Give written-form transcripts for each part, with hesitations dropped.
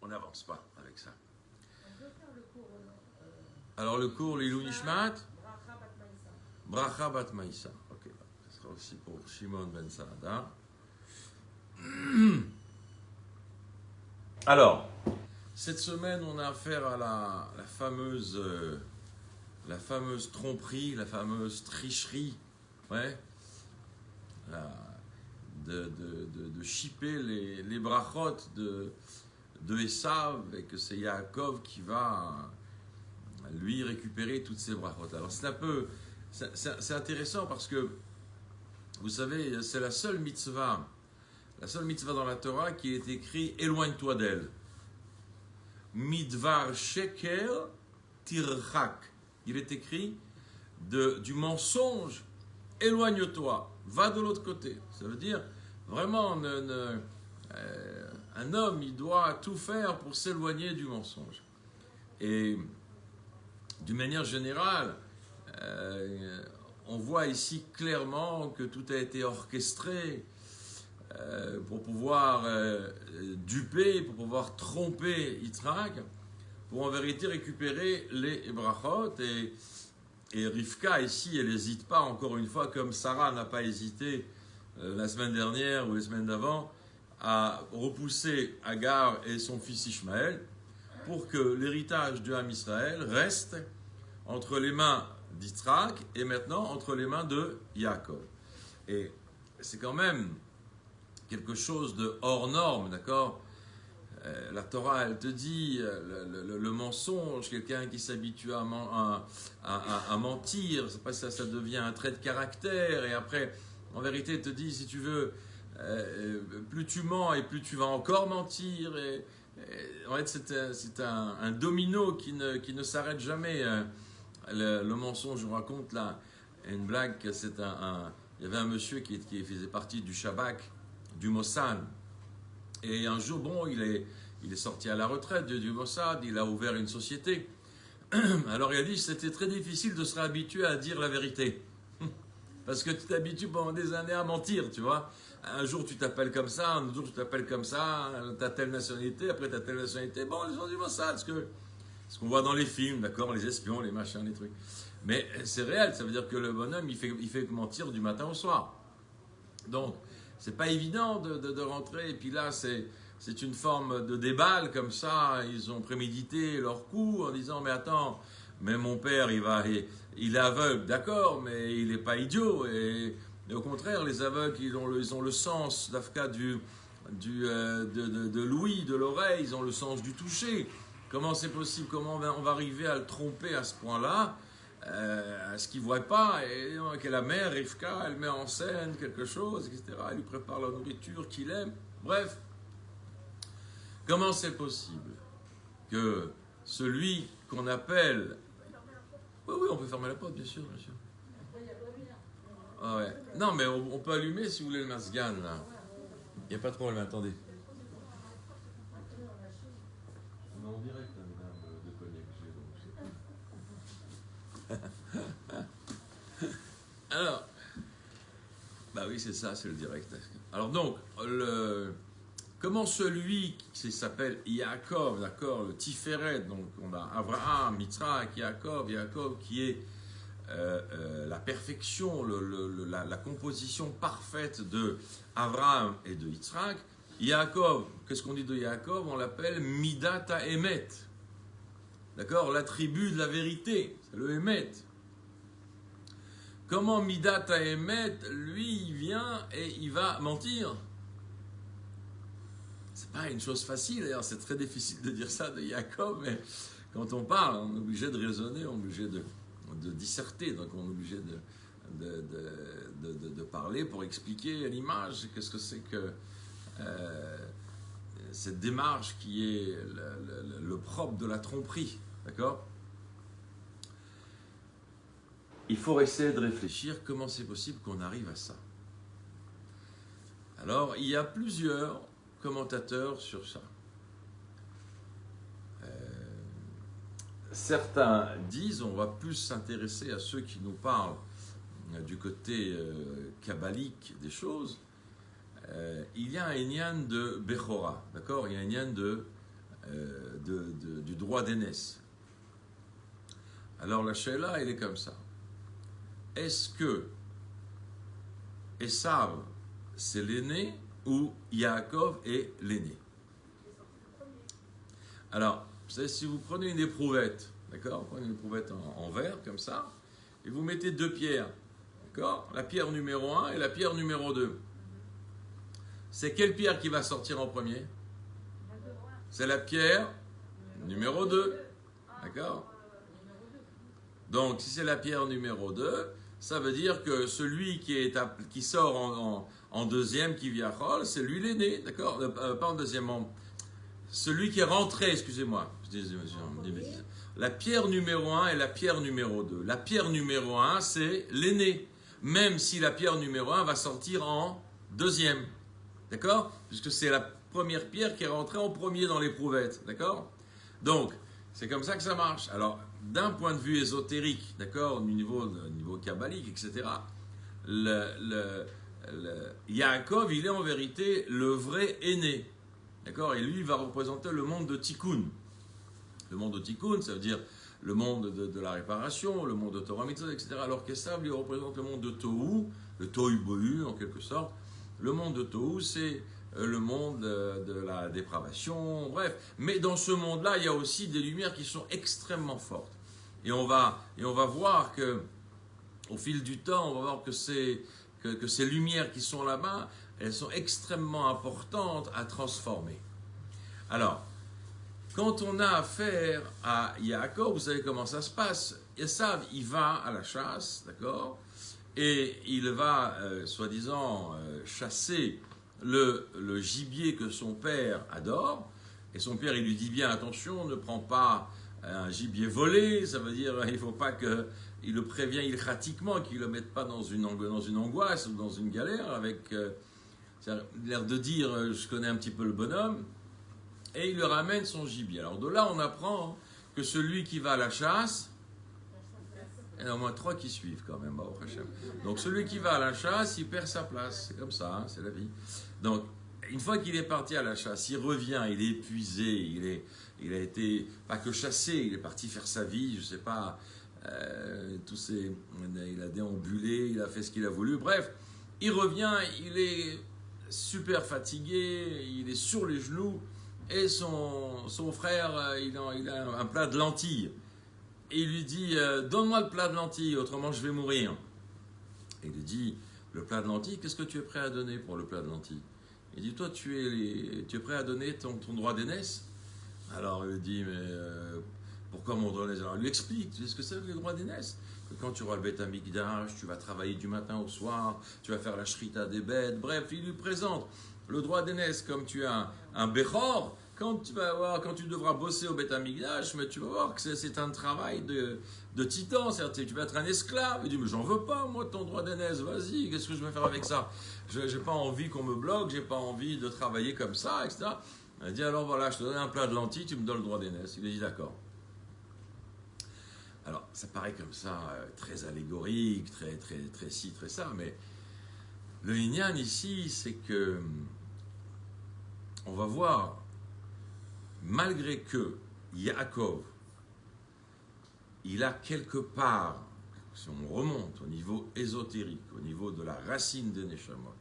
on n'avance pas avec ça. On peut faire le cours. Alors le cours, l'Ilou Nishmat, Bracha Bat Maïsa. Bracha Bat Maïsa. Ok, ce sera aussi pour Shimon Ben Saada. Alors, cette semaine, on a affaire à la fameuse tromperie, la fameuse tricherie, ouais, de shipper les brachot de Esav, et que c'est Yaakov qui va lui récupérer toutes ces brachot. Alors c'est intéressant parce que, vous savez, c'est la seule mitzvah dans la Torah qui est écrit éloigne-toi d'elle. Midvar sheker tirchak. Il est écrit du mensonge, éloigne-toi, va de l'autre côté. Ça veut dire vraiment un homme, il doit tout faire pour s'éloigner du mensonge. Et d'une manière générale, on voit ici clairement que tout a été orchestré pour pouvoir duper, pour pouvoir tromper Yitzhak, pour en vérité récupérer les brachot. Et Rivka ici, elle n'hésite pas, encore une fois, comme Sarah n'a pas hésité la semaine dernière ou les semaines d'avant, à repousser Agar et son fils Ishmaël pour que l'héritage de Ham Israël reste entre les mains d'Yitzhak et maintenant entre les mains de Yaakov. Et c'est quand même quelque chose de hors norme, d'accord? La Torah, elle te dit, le mensonge, quelqu'un qui s'habitue à mentir, ça devient un trait de caractère, et après, en vérité, elle te dit, si tu veux, plus tu mens, et plus tu vas encore mentir, et en fait, c'est un domino qui ne s'arrête jamais. Le mensonge, je vous raconte là, une blague, il y avait un monsieur qui faisait partie du Shabak, du Mossad. Et un jour, bon, il est sorti à la retraite du Mossad, il a ouvert une société. Alors il a dit, c'était très difficile de se réhabituer à dire la vérité. Parce que tu t'habitues pendant des années à mentir, tu vois. Un jour tu t'appelles comme ça, un jour tu t'appelles comme ça, tu as telle nationalité, après tu as telle nationalité. Bon, les gens du Mossad, ce qu'on voit dans les films, d'accord, les espions, les machins, les trucs. Mais c'est réel, ça veut dire que le bonhomme, il fait mentir du matin au soir. Donc, c'est pas évident de rentrer, et puis là, c'est une forme de déballe comme ça. Ils ont prémédité leur coup en disant, mais attends, mais mon père, il est aveugle, d'accord, mais il n'est pas idiot. Et au contraire, les aveugles, ils ont le sens, d'Afka, de l'ouïe, de l'oreille, ils ont le sens du toucher. Comment c'est possible? Comment on va arriver à le tromper à ce point-là? À ce qu'il ne voit pas, et que la mère, Rivka, elle met en scène quelque chose, etc. Elle lui prépare la nourriture qu'il aime. Bref, comment c'est possible que celui qu'on appelle... Oui, on peut fermer la porte, bien sûr, bien sûr. Ah ouais. Non, mais on peut allumer si vous voulez le masgan, là. Il n'y a pas de problème, attendez. On est en direct, là, mesdames, de connecter. Alors, bah oui, c'est ça, c'est le direct. Alors donc, comment celui qui s'appelle Yaakov, d'accord, le Tiferet, donc on a Abraham, Yitzhak, Yaakov qui est la perfection, la composition parfaite de Abraham et de Yitzhak. Yaakov, qu'est-ce qu'on dit de Yaakov? On l'appelle Midat HaEmet, d'accord, l'attribut de la vérité, c'est le Emet. Comment Midat HaEmet, lui, il vient et il va mentir? C'est pas une chose facile, d'ailleurs, c'est très difficile de dire ça de Yaakov, mais quand on parle, on est obligé de raisonner, on est obligé de disserter, donc on est obligé de parler pour expliquer à l'image qu'est-ce que c'est que cette démarche qui est le propre de la tromperie, d'accord? Il faut essayer de réfléchir comment c'est possible qu'on arrive à ça. Alors, il y a plusieurs commentateurs sur ça. Certains disent, on va plus s'intéresser à ceux qui nous parlent du côté kabbalique des choses. Il y a un inyan de Bechora, d'accord? Il y a un inyan de du droit d'aînesse. Alors la Sheila, elle est comme ça. Est-ce que Esav, c'est l'aîné ou Yaakov est l'aîné? Alors, vous savez, si vous prenez une éprouvette, d'accord, vous prenez une éprouvette en verre, comme ça, et vous mettez deux pierres, d'accord, la pierre numéro 1 et la pierre numéro 2. C'est quelle pierre qui va sortir en premier? C'est la pierre numéro 2, d'accord? Donc, si c'est la pierre numéro 2, ça veut dire que celui qui sort en deuxième, qui vient Chol, c'est lui l'aîné, d'accord? Pas en deuxième, celui qui est rentré, excusez-moi. La pierre numéro 1 et la pierre numéro 2. La pierre numéro 1, c'est l'aîné, même si la pierre numéro 1 va sortir en deuxième, d'accord? Puisque c'est la première pierre qui est rentrée en premier dans l'éprouvette, d'accord? Donc, c'est comme ça que ça marche. Alors, d'un point de vue ésotérique, d'accord, au niveau kabbalique, etc., Yaakov, il est en vérité le vrai aîné, d'accord, et lui, il va représenter le monde de Tikkun. Le monde de Tikkun, ça veut dire le monde de la réparation, le monde de Torah Mitzvot, etc., alors qu'Esav, lui, représente le monde de Tohu, le Tohu Bohu, en quelque sorte. Le monde de Tohu, c'est le monde de la dépravation, bref. Mais dans ce monde-là, il y a aussi des lumières qui sont extrêmement fortes. Et on va voir que, au fil du temps, on va voir que ces lumières qui sont là-bas, elles sont extrêmement importantes à transformer. Alors, quand on a affaire à Yaakov, vous savez comment ça se passe. Esav, il va à la chasse, d'accord, et il va, soi-disant, chasser le gibier que son père adore. Et son père, il lui dit bien, attention, ne prends pas un gibier volé, ça veut dire, il ne faut pas qu'il le prévient ilchatiquement, qu'il ne le mette pas dans une angoisse ou dans une galère, avec l'air de dire, je connais un petit peu le bonhomme, et il lui ramène son gibier. Alors de là, on apprend que celui qui va à la chasse, il y en a au moins 3 qui suivent quand même, donc celui qui va à la chasse, il perd sa place, c'est comme ça, hein, c'est la vie. Donc, une fois qu'il est parti à la chasse, il revient, il est épuisé, il a été, pas que chassé, il est parti faire sa vie, je ne sais pas, il a déambulé, il a fait ce qu'il a voulu, bref, il revient, il est super fatigué, il est sur les genoux, et son frère, il a un plat de lentilles, et il lui dit, donne-moi le plat de lentilles, autrement je vais mourir. Et il lui dit, le plat de lentilles, qu'est-ce que tu es prêt à donner pour le plat de lentilles? Il dit, toi, tu es prêt à donner ton droit d'aînesse? Alors il dit, mais pourquoi mon droit d'aînesse? Alors il lui explique, tu sais ce que c'est le droit d'aînesse? Que quand tu auras le Beth Amikdash, tu vas travailler du matin au soir, tu vas faire la shrita des bêtes, bref, il lui présente le droit d'aînesse comme tu as un Bechor, quand tu devras bosser au Beth Amikdash, mais tu vas voir que c'est un travail de titan, c'est-à-dire tu vas être un esclave. Il dit, mais j'en veux pas, moi, ton droit d'aînesse, vas-y, qu'est-ce que je vais faire avec ça? J'ai pas envie qu'on me bloque, j'ai pas envie de travailler comme ça, etc. Il dit, alors voilà, je te donne un plat de lentilles, tu me donnes le droit d'aînesse. Il lui dit, d'accord. Alors, ça paraît comme ça, très allégorique, très ci, très ça, mais le Inyan ici, c'est que on va voir, malgré que Yaakov, il a quelque part, si on remonte au niveau ésotérique, au niveau de la racine des Neshamot,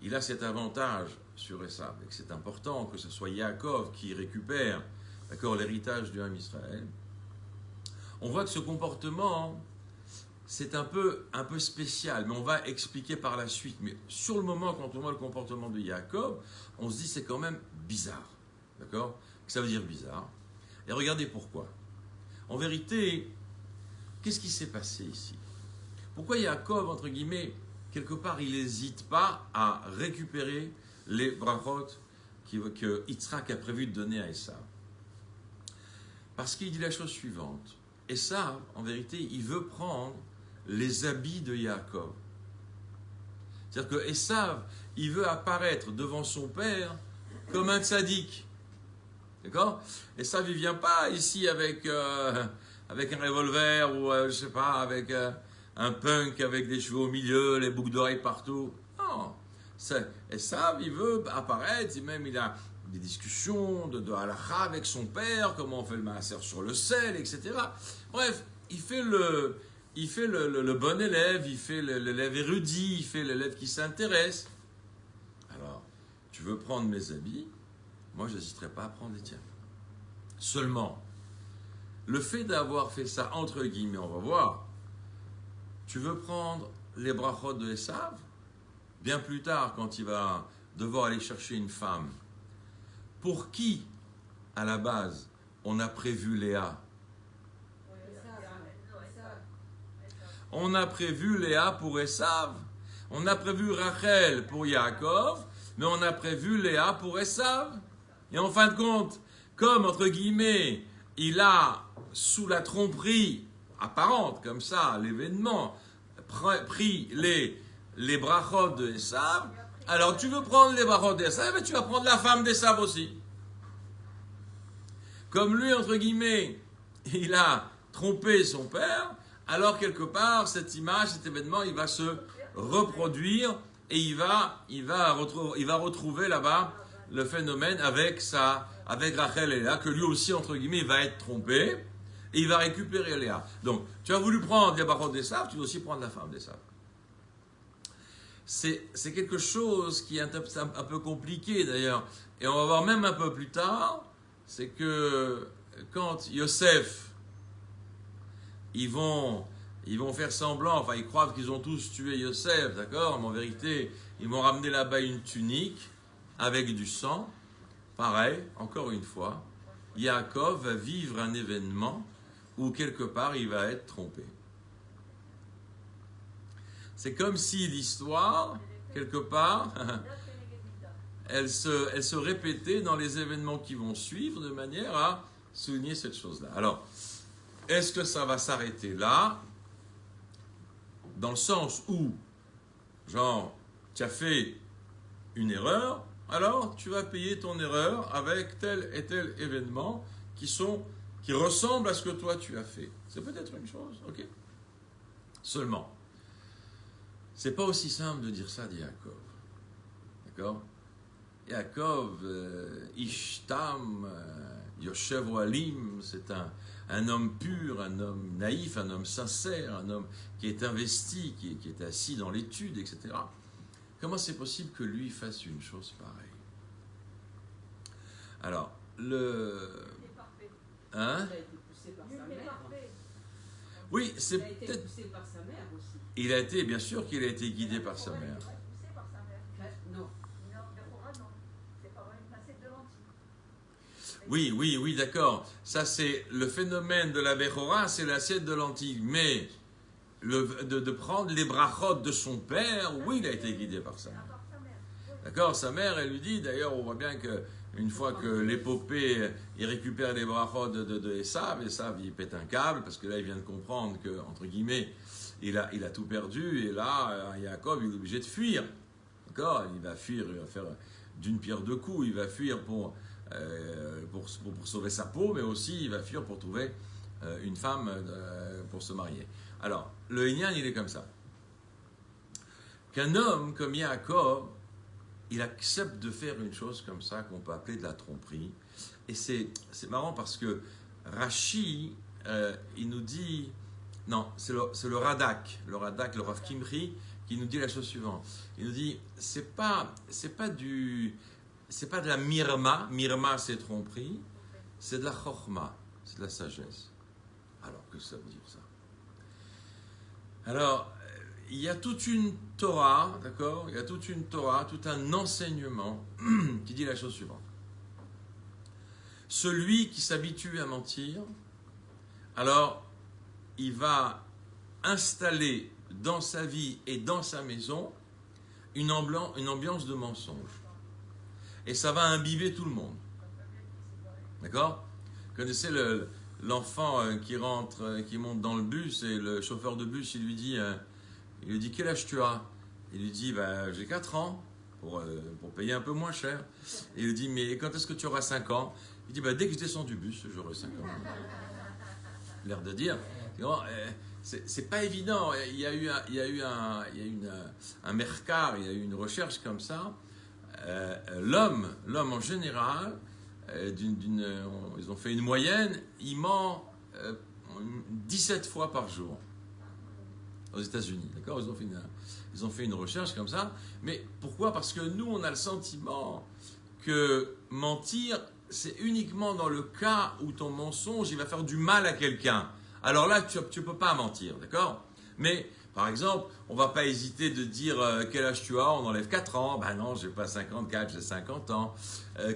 il a cet avantage sur Esav, et que c'est important que ce soit Yaakov qui récupère, d'accord, l'héritage du Ham Israël. On voit que ce comportement, c'est un peu spécial, mais on va expliquer par la suite. Mais sur le moment, quand on voit le comportement de Yaakov, on se dit c'est quand même bizarre, d'accord? Ça veut dire bizarre. Et regardez pourquoi. En vérité, qu'est-ce qui s'est passé ici? Pourquoi Yaakov, entre guillemets, quelque part, il n'hésite pas à récupérer les brachot que Yitzhak a prévu de donner à Esav? Parce qu'il dit la chose suivante. Esav, en vérité, il veut prendre les habits de Yaakov. C'est-à-dire que Esav, il veut apparaître devant son père comme un tzaddik. D'accord? Esav, il ne vient pas ici avec un revolver ou, je ne sais pas, avec un punk avec des cheveux au milieu, les boucles d'oreilles partout. Non. Esav, il veut apparaître, et même il a des discussions de halakha avec son père, comment on fait le maaser sur le sel, etc. Bref, il fait le bon élève, il fait l'élève érudit, il fait l'élève qui s'intéresse. Alors, tu veux prendre mes habits, moi je n'hésiterai pas à prendre les tiens. Seulement, le fait d'avoir fait ça entre guillemets, on va voir, tu veux prendre les brachot de Esav, bien plus tard quand il va devoir aller chercher une femme, pour qui, à la base, on a prévu Léa? On a prévu Léa pour Esav, on a prévu Rachel pour Yaakov, mais on a prévu Léa pour Esav. Et en fin de compte, comme, entre guillemets, il a, sous la tromperie apparente, comme ça, l'événement, pris les brachot de Esav, alors tu veux prendre les brachot d'Esav, et tu vas prendre la femme d'Esav aussi. Comme lui, entre guillemets, il a trompé son père, alors quelque part, cette image, cet événement, il va se reproduire, et il va retrouver là-bas le phénomène avec Rachel et Léa, que lui aussi, entre guillemets, il va être trompé, et il va récupérer Léa. Donc, tu as voulu prendre les brachot d'Esav, tu dois aussi prendre la femme d'Esav. C'est quelque chose qui est un peu compliqué d'ailleurs, et on va voir même un peu plus tard, c'est que quand Yosef, ils vont faire semblant, enfin ils croient qu'ils ont tous tué Yosef, d'accord, mais en vérité, ils vont ramener là-bas une tunique avec du sang. Pareil, encore une fois, Yaakov va vivre un événement où quelque part il va être trompé. C'est comme si l'histoire, quelque part, elle se répétait dans les événements qui vont suivre de manière à souligner cette chose-là. Alors, est-ce que ça va s'arrêter là, dans le sens où, genre, tu as fait une erreur, alors tu vas payer ton erreur avec tel et tel événement qui ressemble à ce que toi tu as fait. C'est peut-être une chose, ok? Seulement, c'est pas aussi simple de dire ça de Yaakov. D'accord? Yaakov, Ishtam, Yoshev Oalim, c'est un homme pur, un homme naïf, un homme sincère, un homme qui est investi, qui est assis dans l'étude, etc. Comment c'est possible que lui fasse une chose pareille? Alors, hein? Il a été poussé par sa mère. Oui, c'est peut-être... Il a été poussé par sa mère aussi. Bien sûr qu'il a été guidé par sa mère. Non. Oui, d'accord. Ça, c'est le phénomène de la Bechora, c'est l'assiette de lentilles. Mais de prendre les brachot de son père, oui, il a été guidé par sa mère. D'accord, sa mère, elle lui dit, d'ailleurs, on voit bien qu'une fois que l'épopée, il récupère les brachot de Esav, il pète un câble, parce que là, il vient de comprendre que, entre guillemets, il a tout perdu, et là, Yaakov, il est obligé de fuir. D'accord, il va fuir, il va faire d'une pierre deux coups, il va fuir pour sauver sa peau, mais aussi il va fuir pour trouver une femme pour se marier. Alors, le Inyan, il est comme ça. Qu'un homme comme Yaakov, il accepte de faire une chose comme ça, qu'on peut appeler de la tromperie. Et c'est marrant parce que Rashi, il nous dit... Non, c'est le Radak, le Rav Kimri, qui nous dit la chose suivante. Il nous dit, c'est pas de la mirma c'est tromperie, c'est de la chorma, c'est de la sagesse. Alors, que ça veut dire ça? Alors, il y a toute une Torah, d'accord? Il y a toute une Torah, tout un enseignement qui dit la chose suivante. Celui qui s'habitue à mentir, alors, il va installer dans sa vie et dans sa maison une ambiance de mensonge. Et ça va imbiber tout le monde. D'accord? Vous connaissez l'enfant qui monte dans le bus, et le chauffeur de bus, il lui dit quel âge tu as? Il lui dit j'ai 4 ans pour payer un peu moins cher. Et il lui dit mais quand est-ce que tu auras 5 ans? Il dit dès que je descends du bus, j'aurai 5 ans. L'air de dire, c'est pas évident. Il y a eu un mercar, il y a eu une recherche comme ça. l'homme en général, ils ont fait une moyenne, il ment 17 fois par jour aux États-Unis. D'accord ? Ils ont fait une recherche comme ça. Mais pourquoi ? Parce que nous, on a le sentiment que mentir, c'est uniquement dans le cas où ton mensonge, il va faire du mal à quelqu'un. Alors là, tu ne peux pas mentir, d'accord ? Mais, par exemple, on ne va pas hésiter de dire quel âge tu as, on enlève 4 ans. Ben non, je n'ai pas 54, j'ai 50 ans.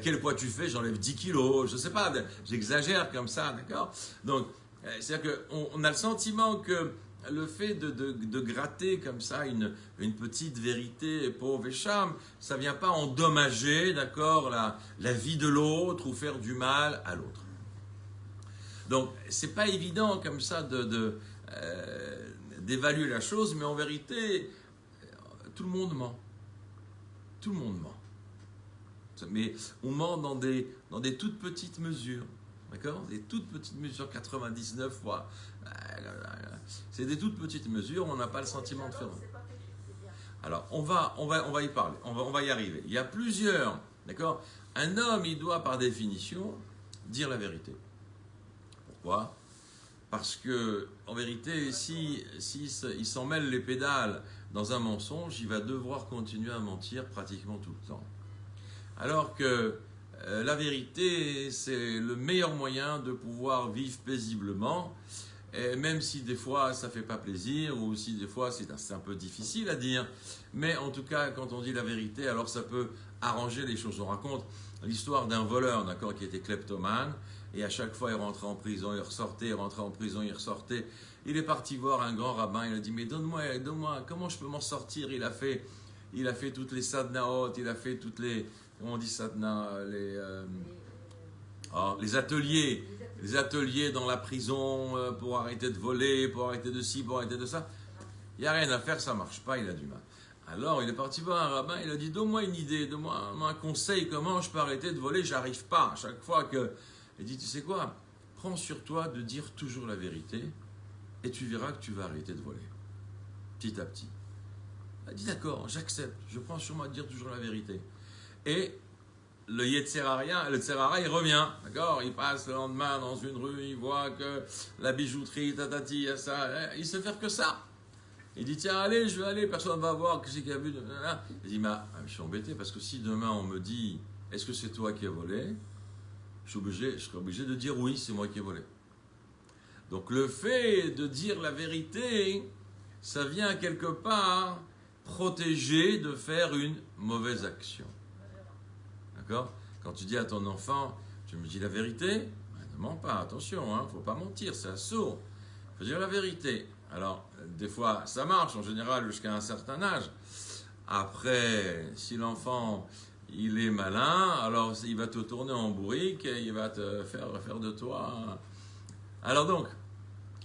Quel poids tu fais, j'enlève 10 kilos. Je ne sais pas, j'exagère comme ça, d'accord ? Donc, c'est-à-dire qu'on a le sentiment que le fait de gratter comme ça une petite vérité pauvre et cham, ça ne vient pas endommager, d'accord, la vie de l'autre ou faire du mal à l'autre. Donc, c'est pas évident comme ça d'évaluer la chose, mais en vérité, tout le monde ment. Tout le monde ment. Mais on ment dans des toutes petites mesures. D'accord ? Des toutes petites mesures, 99 fois. C'est des toutes petites mesures, on n'a pas le sentiment de faire. Alors, on va y parler, on va y arriver. Il y a plusieurs, d'accord ? Un homme, il doit par définition dire la vérité. Pourquoi ? Parce que, en vérité, il s'en mêle les pédales dans un mensonge, il va devoir continuer à mentir pratiquement tout le temps. Alors que la vérité, c'est le meilleur moyen de pouvoir vivre paisiblement, et même si des fois ça ne fait pas plaisir, ou si des fois c'est un peu difficile à dire, mais en tout cas, quand on dit la vérité, alors ça peut arranger les choses. On raconte l'histoire d'un voleur, d'accord, qui était kleptomane, et à chaque fois il rentrait en prison, il ressortait, il rentrait en prison, il ressortait. Il est parti voir un grand rabbin, il a dit, mais donne-moi, comment je peux m'en sortir ? Il a fait toutes les sadnaot, il a fait toutes les... Comment on dit sadna, les ateliers dans la prison pour arrêter de voler, pour arrêter de ci, pour arrêter de ça. Il n'y a rien à faire, ça ne marche pas, il a du mal. Alors il est parti voir un rabbin, il a dit, donne-moi une idée, donne-moi un conseil, comment je peux arrêter de voler, j'arrive pas. À chaque fois que... Il dit, tu sais quoi, prends sur toi de dire toujours la vérité et tu verras que tu vas arrêter de voler. Petit à petit. Il a dit, d'accord, j'accepte, je prends sur moi de dire toujours la vérité. Et le Yetzirara, il revient, d'accord ? Il passe le lendemain dans une rue, il voit que la bijouterie, tatati, ça, il sait faire que ça. Il dit, tiens, allez, je vais aller, personne ne va voir, qu'est-ce qu'il y a vu. Il dit, mais je suis embêté, parce que si demain on me dit, est-ce que c'est toi qui as volé ? Je serai obligé de dire oui, c'est moi qui ai volé. Donc le fait de dire la vérité, ça vient quelque part protéger de faire une mauvaise action. D'accord ? Quand tu dis à ton enfant, tu me dis la vérité, ne mens pas, attention, il ne faut pas mentir, c'est assourd. Il faut dire la vérité. Alors, des fois, ça marche, en général, jusqu'à un certain âge. Après, si l'enfant, il est malin, alors il va te tourner en bourrique, et il va te faire de toi... Alors donc,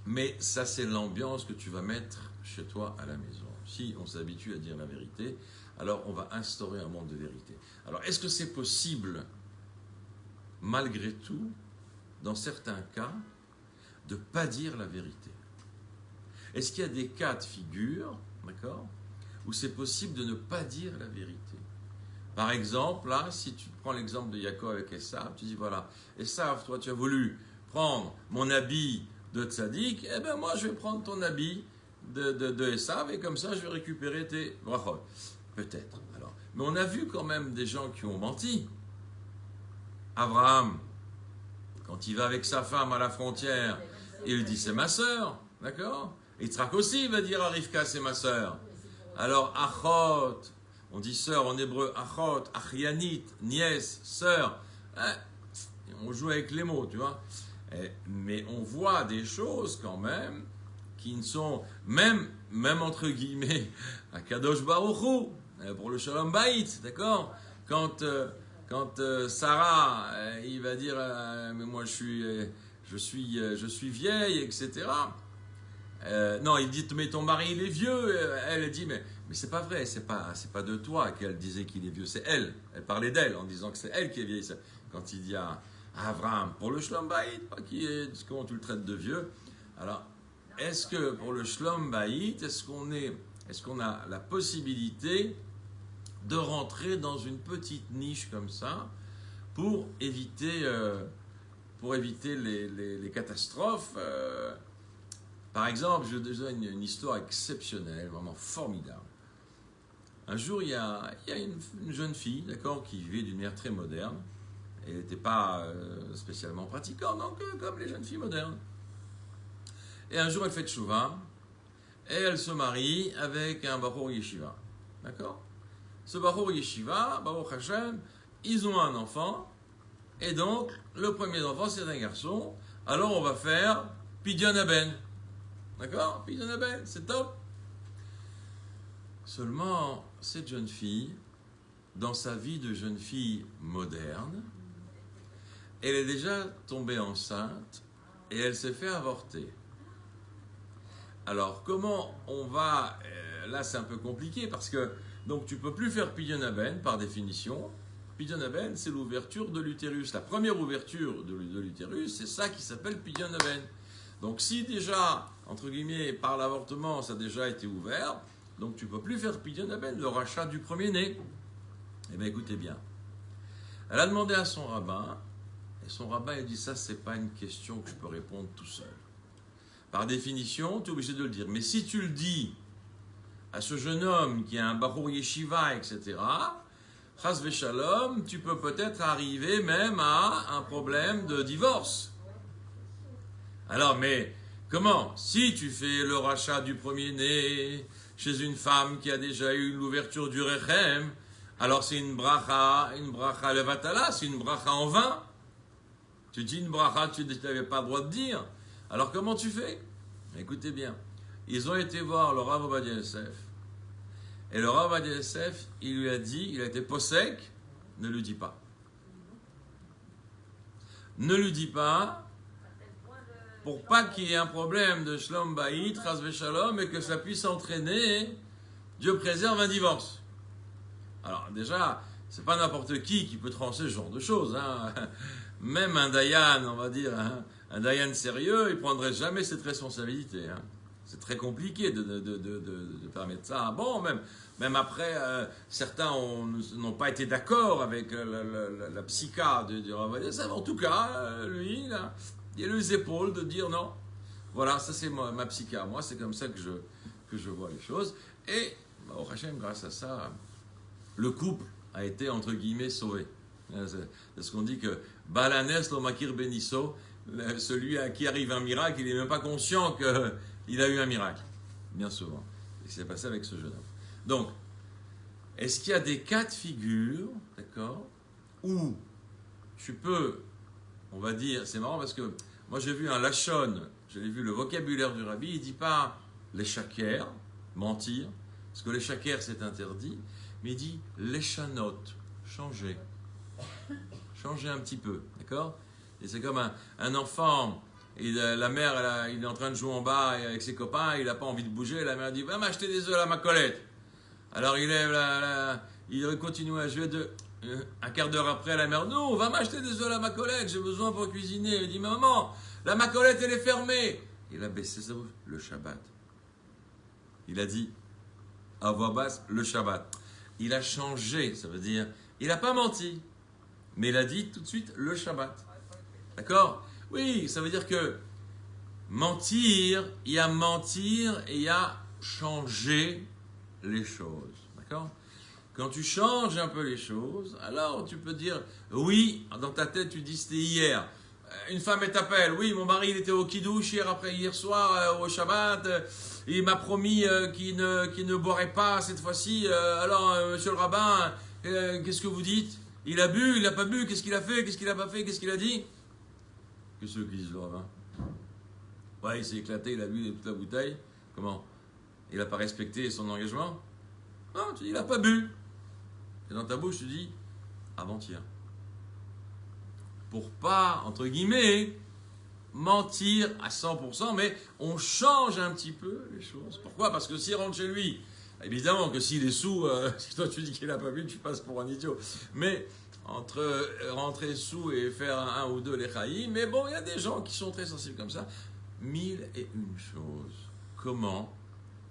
mais ça, c'est l'ambiance que tu vas mettre chez toi à la maison. Si on s'habitue à dire la vérité, alors on va instaurer un monde de vérité. Alors, est-ce que c'est possible, malgré tout, dans certains cas, de ne pas dire la vérité ? Est-ce qu'il y a des cas de figure, d'accord, où c'est possible de ne pas dire la vérité ? Par exemple, là, si tu prends l'exemple de Yaakov avec Esav, tu dis, voilà, Esav, toi, tu as voulu prendre mon habit de tzaddik, eh bien, moi, je vais prendre ton habit de Esav, et comme ça, je vais récupérer tes brachot. Peut-être, alors. Mais on a vu quand même des gens qui ont menti. Abraham, quand il va avec sa femme à la frontière, il dit, c'est ma sœur, d'accord ? Yitzhak aussi, il va dire à Rivka, c'est ma sœur. Alors, Achot, on dit sœur en hébreu, Achot, Achianit, nièce, sœur. On joue avec les mots, tu vois. Mais on voit des choses quand même qui ne sont, même entre guillemets, à Kadosh Baruch Hu, pour le Shalom Bayit, d'accord ? Quand Sarah, il va dire, mais moi je suis vieille, etc. Non, il dit, mais ton mari il est vieux. Elle dit, mais c'est pas vrai, c'est pas de toi qu'elle disait qu'il est vieux, c'est elle. Elle parlait d'elle en disant que c'est elle qui est vieille. Quand il dit à Abraham, pour le Shlom Bayit, pas comment tu le traites de vieux. Alors, est-ce que pour le Shlom Bayit, est-ce qu'on a la possibilité de rentrer dans une petite niche comme ça pour éviter les catastrophes. Par exemple, je donne une histoire exceptionnelle, vraiment formidable. Un jour, il y a une jeune fille, d'accord, qui vivait d'une manière très moderne. Elle n'était pas spécialement pratiquante, donc comme les jeunes filles modernes. Et un jour, elle fait tchouva et elle se marie avec un Bachour Yeshiva. D'accord? Ce Bachour Yeshiva, Baruch Hashem, ils ont un enfant. Et donc, le premier enfant, c'est un garçon. Alors, on va faire Pidyon Haben. D'accord? Pidyon Haben, c'est top. Seulement, cette jeune fille, dans sa vie de jeune fille moderne, elle est déjà tombée enceinte et elle s'est fait avorter. Alors, comment on va... là, c'est un peu compliqué parce que donc tu ne peux plus faire Pidyon Haben par définition. Pidyon Haben, c'est l'ouverture de l'utérus. La première ouverture de l'utérus, c'est ça qui s'appelle Pidyon Haben. Donc, si déjà, entre guillemets, par l'avortement, ça a déjà été ouvert, donc tu ne peux plus faire Pidyon Haben, le rachat du premier-né. Eh bien, écoutez bien. Elle a demandé à son rabbin, et son rabbin a dit, ça, c'est pas une question que je peux répondre tout seul. Par définition, tu es obligé de le dire. Mais si tu le dis à ce jeune homme qui a un Bachour Yeshiva, etc., Chas v'shalom, tu peux peut-être arriver même à un problème de divorce. Alors, mais comment? Si tu fais le rachat du premier-né chez une femme qui a déjà eu l'ouverture du Rechem, alors c'est une bracha levatala, c'est une bracha en vain. Tu dis une bracha que tu n'avais pas le droit de dire. Alors comment tu fais? Écoutez bien. Ils ont été voir le Rav Ovadia Yosef. Et le Rav Ovadia Yosef, il lui a dit, il a été possèque, ne lui dis pas. Ne lui dis pas, pour pas qu'il y ait un problème de Shlom Bayit, Chas v'Shalom, et que ça puisse entraîner, Dieu préserve, un divorce. Alors déjà, c'est pas n'importe qui peut trancher ce genre de choses. Hein. Même un Dayan, on va dire, hein, un Dayan sérieux, il ne prendrait jamais cette responsabilité. Hein. C'est très compliqué de permettre ça. Bon, même après, certains n'ont pas été d'accord avec la psycha du Rav Ovadia Yosef. En tout cas, lui, il a les épaules de dire non. Voilà, ça c'est ma psycha. Moi, c'est comme ça que je vois les choses. Et, au Hachem, grâce à ça, le couple a été, entre guillemets, sauvé. C'est ce qu'on dit que Balanes lo makir benisso, celui à qui arrive un miracle, il n'est même pas conscient qu'il a eu un miracle. Bien souvent. Et c'est passé avec ce jeune homme. Donc, est-ce qu'il y a des cas de figure, d'accord, où tu peux, on va dire, c'est marrant parce que moi j'ai vu un lachon, j'ai vu le vocabulaire du rabbi, il ne dit pas les shaker, mentir, parce que les shaker c'est interdit, mais il dit les chanot, changer. Changer un petit peu, d'accord? Et c'est comme un enfant, la mère, il est en train de jouer en bas avec ses copains, il n'a pas envie de bouger, la mère dit, va m'acheter des œufs à ma Colette. Alors il lève il continue à jouer un quart d'heure après, la mère, non, va m'acheter des œufs à ma Colette, j'ai besoin pour cuisiner. Il dit, maman, la Macolette, elle est fermée. Il a baissé sa bouche, le Shabbat. Il a dit, à voix basse, le Shabbat. Il a changé, ça veut dire, il n'a pas menti, mais il a dit tout de suite le Shabbat. D'accord? Oui, ça veut dire que mentir, il y a mentir et il y a changer les choses. D'accord? Quand tu changes un peu les choses, alors tu peux dire, oui, dans ta tête tu dis c'était hier. Une femme elle t'appelle, oui, mon mari il était au kidouche hier soir au Shabbat, il m'a promis qu'il ne boirait pas cette fois-ci, alors monsieur le rabbin, qu'est-ce que vous dites? Il a bu, il n'a pas bu, qu'est-ce qu'il a fait, qu'est-ce qu'il n'a pas fait, qu'est-ce qu'il a dit? Qu'est-ce qu'ils disent le rabbin? Ouais, il s'est éclaté, il a bu toute la bouteille, comment? Il n'a pas respecté son engagement? Non, tu dis, il n'a pas bu. Et dans ta bouche, tu dis, avant-hier. Pour pas, entre guillemets, mentir à 100%, mais on change un petit peu les choses. Pourquoi? Parce que s'il rentre chez lui, évidemment que s'il est sous, si toi tu dis qu'il n'a pas bu, tu passes pour un idiot. Mais entre rentrer sous et faire un ou deux lechaïm, mais bon, il y a des gens qui sont très sensibles comme ça. 1001 choses. Comment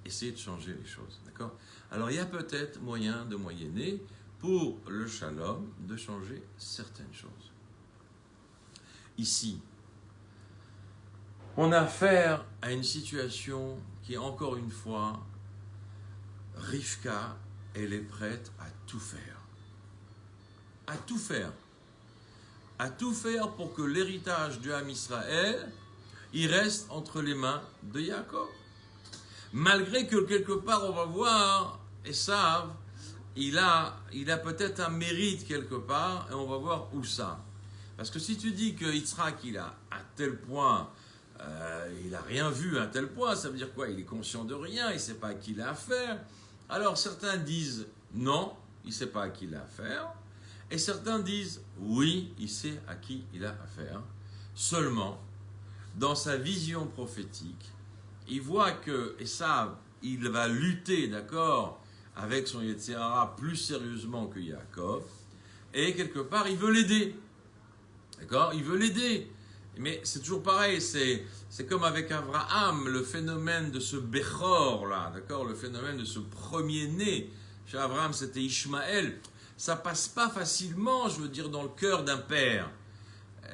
essayer de changer les choses, d'accord? Alors il y a peut-être moyen de moyenner pour le shalom de changer certaines choses. Ici, on a affaire à une situation qui, encore une fois, Rivka, elle est prête à tout faire. À tout faire. À tout faire pour que l'héritage du Ham Israël, il reste entre les mains de Yaakov. Malgré que quelque part, on va voir, Esav, il a peut-être un mérite quelque part, et on va voir où ça. Parce que si tu dis que Yitzhak, il a à tel point, il n'a rien vu à tel point, ça veut dire quoi? Il est conscient de rien, il ne sait pas à qui il a affaire. Alors certains disent non, il ne sait pas à qui il a affaire. Et certains disent oui, il sait à qui il a affaire. Seulement, dans sa vision prophétique, il voit que Esav, il va lutter, d'accord, avec son Yetzer Hara plus sérieusement que Yaakov. Et quelque part, il veut l'aider. D'accord? Il veut l'aider. Mais c'est toujours pareil, c'est comme avec Abraham, le phénomène de ce Bechor, là, d'accord? Le phénomène de ce premier-né. Chez Abraham, c'était Ishmaël. Ça passe pas facilement, je veux dire, dans le cœur d'un père.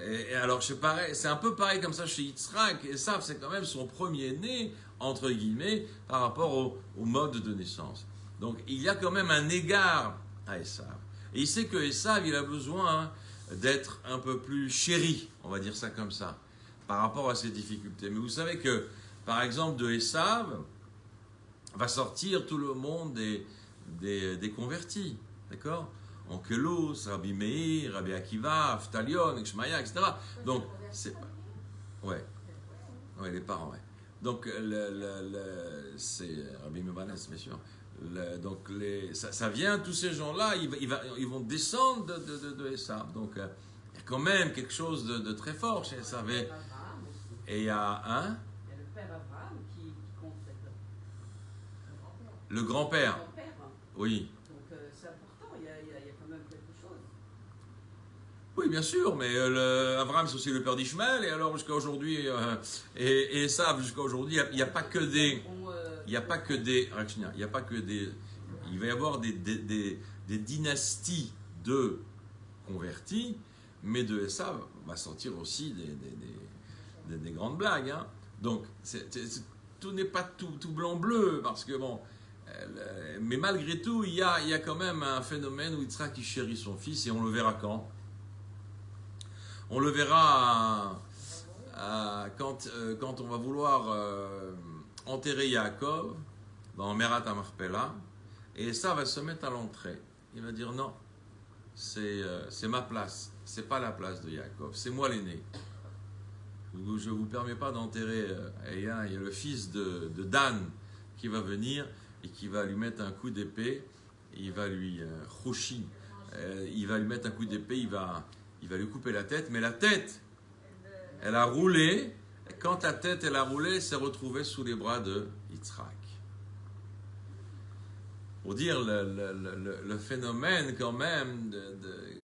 Et alors, c'est un peu pareil comme ça chez Yitzhak. Et ça, c'est quand même son premier-né, entre guillemets, par rapport au mode de naissance. Donc, il y a quand même un égard à Esav. Et il sait que Esav, il a besoin d'être un peu plus chéri, on va dire ça comme ça, par rapport à ses difficultés. Mais vous savez que, par exemple, de Esav va sortir tout le monde des convertis, d'accord? Onkelos, Rabbi Meir, Rabbi Akiva, Aftalion, Shmaya, etc. Donc, c'est... Ouais, les parents, ouais. Donc, c'est Rabbi Mebanes, bien sûr. Donc, ça vient, tous ces gens-là, ils vont descendre de Esav. Donc, il y a quand même quelque chose de très fort chez Esav. Et il y a un... Il y a le père Abraham qui compte cette... Le grand-père. Le grand-père. Oui. Donc, c'est important, il y a quand même quelque chose. Oui, bien sûr, mais Abraham, c'est aussi le père d'Ishmaël, et alors jusqu'à aujourd'hui, et Esav, jusqu'à aujourd'hui, il n'y a pas que des... Il n'y a pas que des... Il n'y a pas que des... Il va y avoir des dynasties de convertis, mais de Esav va sortir aussi des grandes blagues. Hein. Donc, tout n'est pas tout blanc-bleu, parce que bon... mais malgré tout, il y a quand même un phénomène où Yitzhak qui chérit son fils, et on le verra quand? On le verra quand on va vouloir enterrer Yaakov dans Merat HaMachpelah, et ça va se mettre à l'entrée. Il va dire non, c'est ma place, c'est pas la place de Yaakov, c'est moi l'aîné. Je ne vous permets pas d'enterrer. Il y a le fils de Dan qui va venir et qui va lui mettre un coup d'épée, il va lui il va lui mettre un coup d'épée, il va lui couper la tête, mais la tête, elle a roulé, et quand la tête, elle a roulé, elle s'est retrouvée sous les bras de Yitzhak. Pour dire le phénomène quand même de